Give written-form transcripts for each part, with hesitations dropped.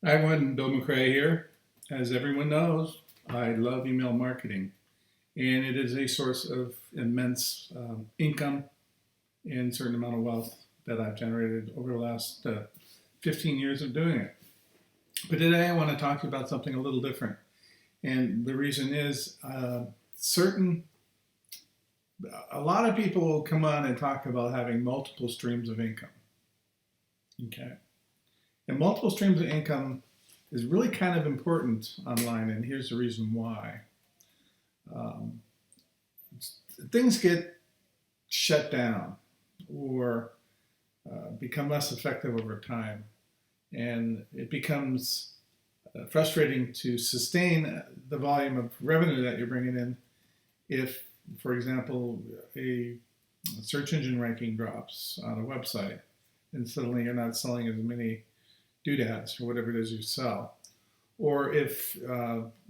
Hi, everyone. Bill McRae here. As everyone knows, I love email marketing, and it is a source of immense income and certain amount of wealth that I've generated over the last 15 years of doing it. But today I want to talk to you about something a little different. And the reason is certain, a lot of people will come on and talk about having multiple streams of income. Okay. And multiple streams of income is really kind of important online, and here's the reason why. Um, Things get shut down or become less effective over time, and it becomes frustrating to sustain the volume of revenue that you're bringing in if, for example, a search engine ranking drops on a website and suddenly you're not selling as many doodads or whatever it is you sell. Or if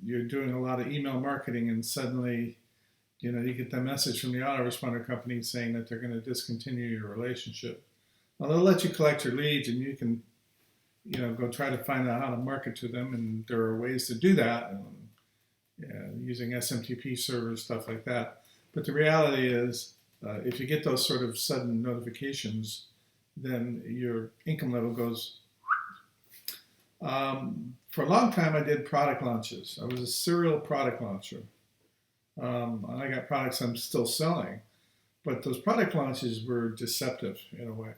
you're doing a lot of email marketing and suddenly you get that message from the autoresponder company saying that they're going to discontinue your relationship. Well, they'll let you collect your leads and you can go try to find out how to market to them, and there are ways to do that using SMTP servers, stuff like that. But the reality is, if you get those sort of sudden notifications, then your income level goes. For a long time, I did product launches. I was a serial product launcher. And I got products I'm still selling, but those product launches were deceptive in a way.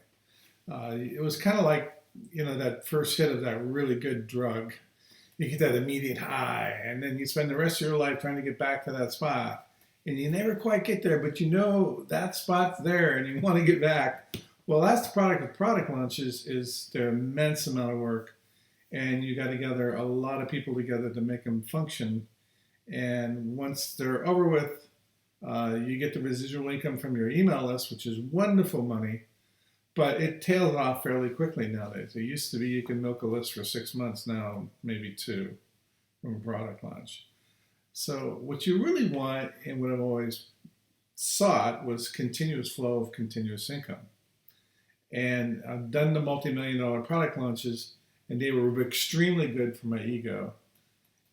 It was kind of like, that first hit of that really good drug. You get that immediate high, and then you spend the rest of your life trying to get back to that spot. And you never quite get there, but that spot's there and you want to get back. Well, that's the product of product launches is their immense amount of work. And you got to gather a lot of people together to make them function. And once they're over with, you get the residual income from your email list, which is wonderful money, but it tails off fairly quickly nowadays. It used to be you can milk a list for 6 months, now maybe two from a product launch. So what you really want, and what I've always sought, was continuous flow of continuous income. And I've done the multi-million-dollar product launches, and they were extremely good for my ego.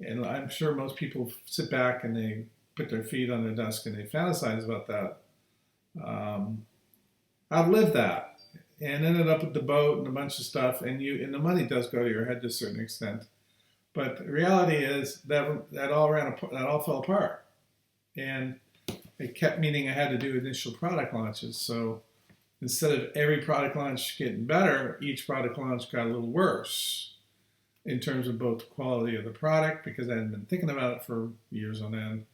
And I'm sure most people sit back and they put their feet on their desk and they fantasize about that. I've lived that and ended up with the boat and a bunch of stuff, and the money does go to your head to a certain extent. But the reality is that all fell apart, and it kept meaning I had to do initial product launches. So instead of every product launch getting better, each product launch got a little worse in terms of both the quality of the product, because I hadn't been thinking about it for years on end,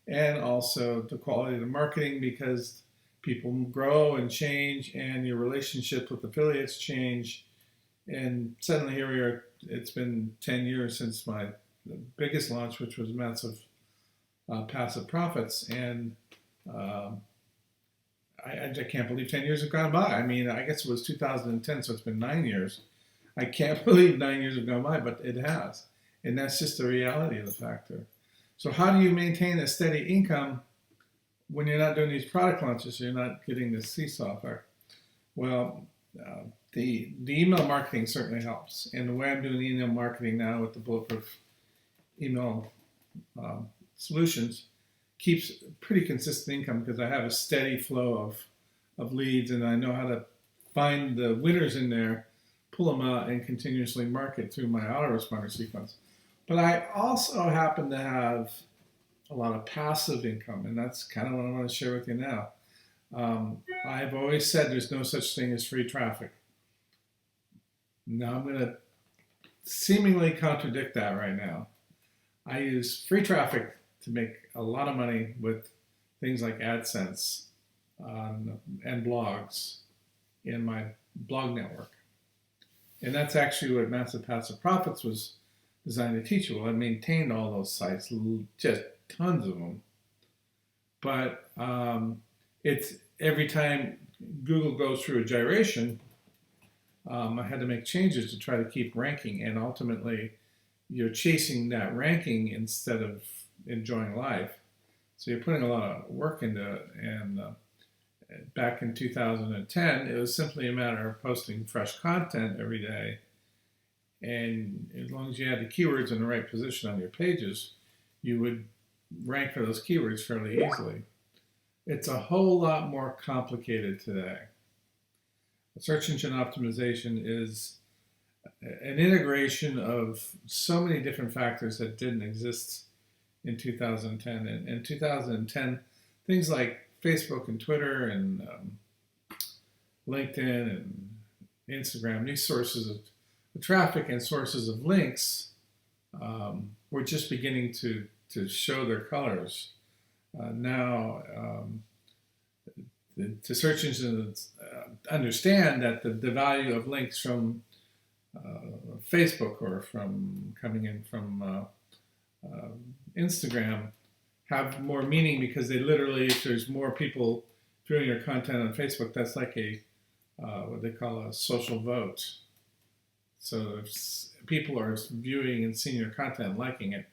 and also the quality of the marketing, because people grow and change and your relationship with affiliates change. And suddenly here we are, it's been 10 years since my biggest launch, which was Massive Passive Profits. And I can't believe 10 years have gone by. I mean, I guess it was 2010, so it's been 9 years. I can't believe 9 years have gone by, but it has. And that's just the reality of the factor. So how do you maintain a steady income when you're not doing these product launches, so you're not getting this seesaw effect? Well, the email marketing certainly helps. And the way I'm doing email marketing now with the Bulletproof email solutions keeps pretty consistent income, because I have a steady flow of leads, and I know how to find the winners in there, pull them out, and continuously market through my autoresponder sequence. But I also happen to have a lot of passive income, and that's kind of what I want to share with you now. I've always said there's no such thing as free traffic. Now I'm going to seemingly contradict that right now. I use free traffic to make a lot of money with things like AdSense and blogs in my blog network. And that's actually what Massive Passive Profits was designed to teach you. Well, I maintained all those sites, just tons of them. But it's every time Google goes through a gyration, I had to make changes to try to keep ranking, and ultimately you're chasing that ranking instead of enjoying life. So you're putting a lot of work into it. And back in 2010, it was simply a matter of posting fresh content every day And as long as you had the keywords in the right position on your pages, you would rank for those keywords fairly easily. It's a whole lot more complicated today. Search engine optimization is an integration of so many different factors that didn't exist in 2010. And in 2010, things like Facebook and Twitter and LinkedIn and Instagram, these sources of traffic and sources of links were just beginning to show their colors. Now, the search engines understand that the value of links from Facebook or from coming in from Instagram have more meaning, because they literally, if there's more people viewing your content on Facebook, that's like a what they call a social vote. So if people are viewing and seeing your content and liking it,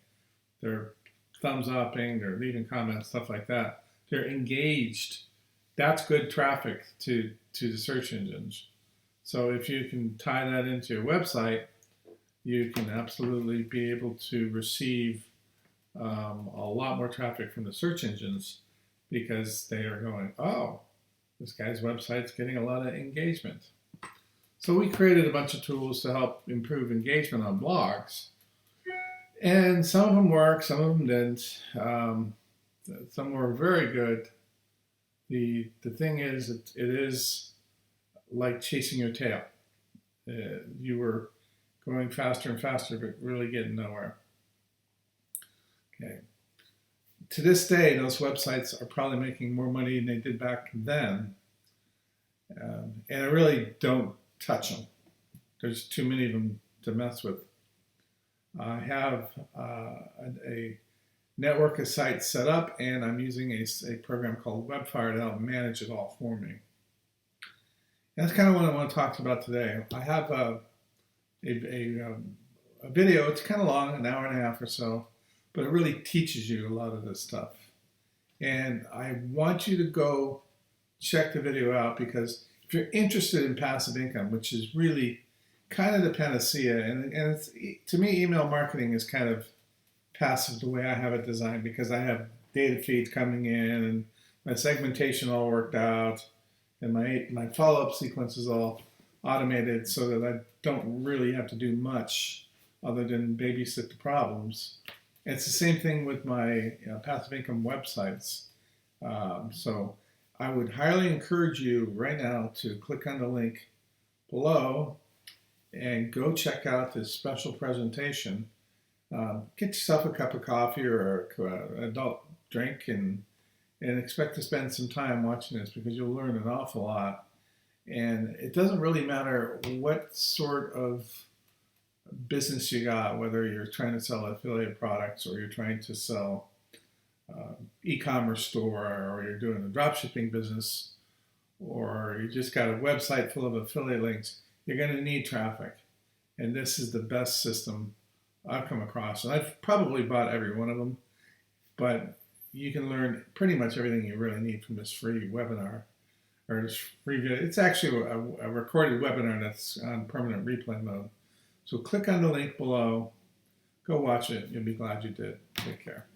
they're thumbs upping or leaving comments, stuff like that. They're engaged. That's good traffic to the search engines. So if you can tie that into your website, you can absolutely be able to receive a lot more traffic from the search engines, because they are going, oh, this guy's website's getting a lot of engagement. So we created a bunch of tools to help improve engagement on blogs. And some of them worked, some of them didn't. Some were very good. The thing is, it is like chasing your tail. You were going faster and faster, but really getting nowhere. Okay. To this day, those websites are probably making more money than they did back then. And I really don't touch them. There's too many of them to mess with. I have a network of sites set up, and I'm using a program called Webfire to help manage it all for me. That's kind of what I want to talk about today. I have a video. It's kind of long, an hour and a half or so, but it really teaches you a lot of this stuff. And I want you to go check the video out, because if you're interested in passive income, which is really kind of the panacea, and it's, to me, email marketing is kind of passive the way I have it designed, because I have data feeds coming in and my segmentation all worked out, and my follow-up sequence is all automated, so that I don't really have to do much other than babysit the problems. And it's the same thing with my passive income websites. So I would highly encourage you right now to click on the link below and go check out this special presentation. Get yourself a cup of coffee or an adult drink, and expect to spend some time watching this, because you'll learn an awful lot. And it doesn't really matter what sort of business you got, whether you're trying to sell affiliate products, or you're trying to sell e-commerce store, or you're doing a dropshipping business, or you just got a website full of affiliate links. You're going to need traffic. And this is the best system I've come across. And I've probably bought every one of them, but you can learn pretty much everything you really need from this free webinar, or this free video. It's actually a recorded webinar that's on permanent replay mode. So click on the link below, go watch it. You'll be glad you did. Take care.